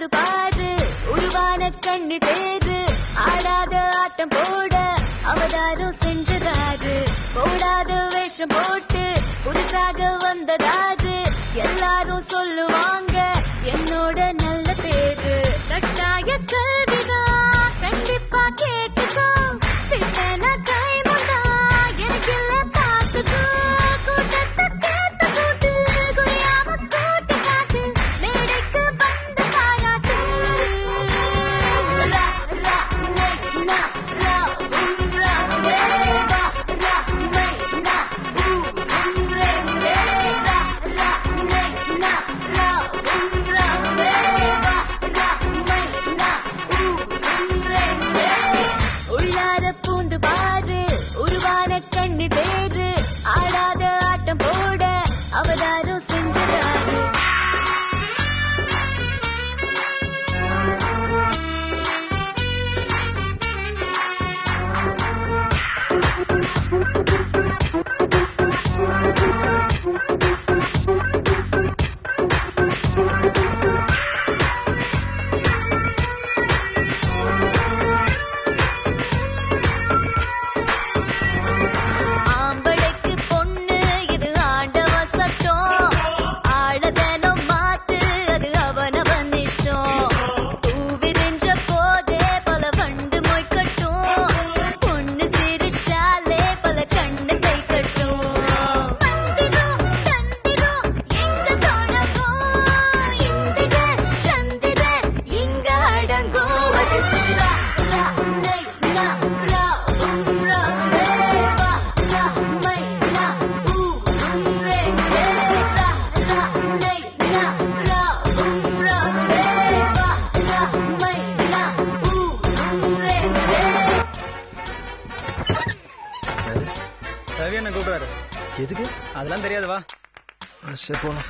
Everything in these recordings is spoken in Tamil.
பூந்து பாரு உருவான கண்ணு தேரு ஆடாத ஆட்டம் போட அவதாரம் செஞ்சதாரு போடாத வேஷம் போட்டு புதுசாக வந்ததாரு எல்லாரும் சொல்லுவாங்க என்னோட நல்ல பேரு கட்டாய கல்விதான் கண்டிப்பா கேட்டுக்கோ திட்டன கைமுண்டா எனக்கு இல்ல பார்த்துக்கோ கூட்டத்தை கேட்ட கூட்டு குறியாம கூட்டு காட்டு மேடைக்கு வந்து பாராட்டு ரா ரா நை நா ரா ரா ரே ரா ரா நை நா ரே ரே ரா ரா நை நா ரா ரா ரே ரா ரா நை நா ரே ரே உள்ளார பூந்து பாரு உருவான கண்ணு தேரு ஆடாத ஆட்டம் போட அவதாரம் செஞ்சதாரு ஆம்படைக்கு பொண்ணு இது ஆண்டவ சட்டம் ஆளதனம் மாத்து அது அவனவன் இஷ்டம் பூ விரிஞ்ச போதே பல வண்டு மொய்க்கட்டும் பொண்ணு சிரிச்சாலே பல கண்ணு கை கட்டும் மந்திரம் தந்திரம் எங்க தொடங்கும் இந்திர சந்திர இங்க அடங்கும் அது ரா ரா நை நா ரா ரா ரே வா ரா மை நா ரே ரே ரா ரா நை நா ரா ரா ரே வா ரா மை நா ரே ரே ரவி என்ன கூப்பிடுறாரு. எதுக்கு? அதெல்லாம் தெரியாது, வா. சரி போலாம்.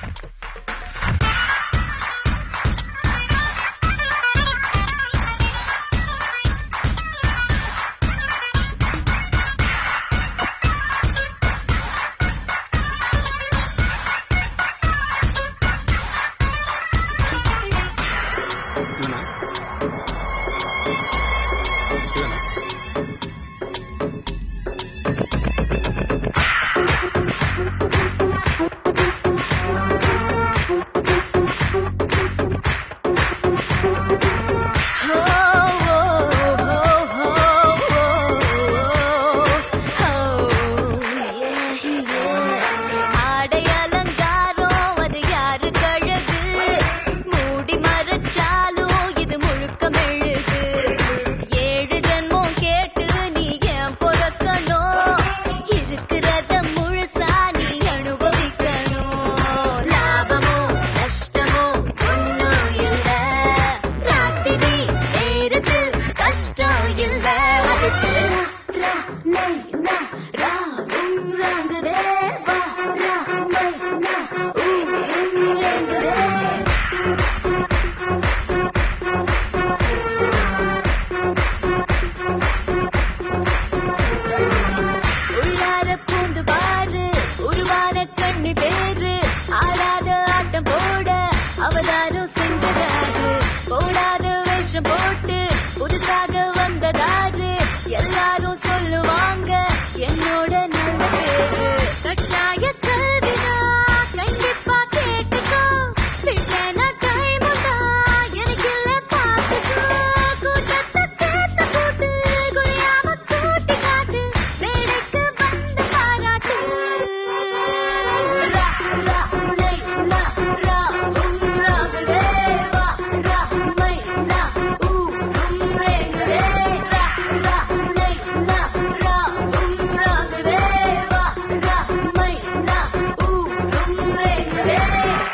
அவதாரம் செஞ்சதாரு போடாத வேஷம் போட்டு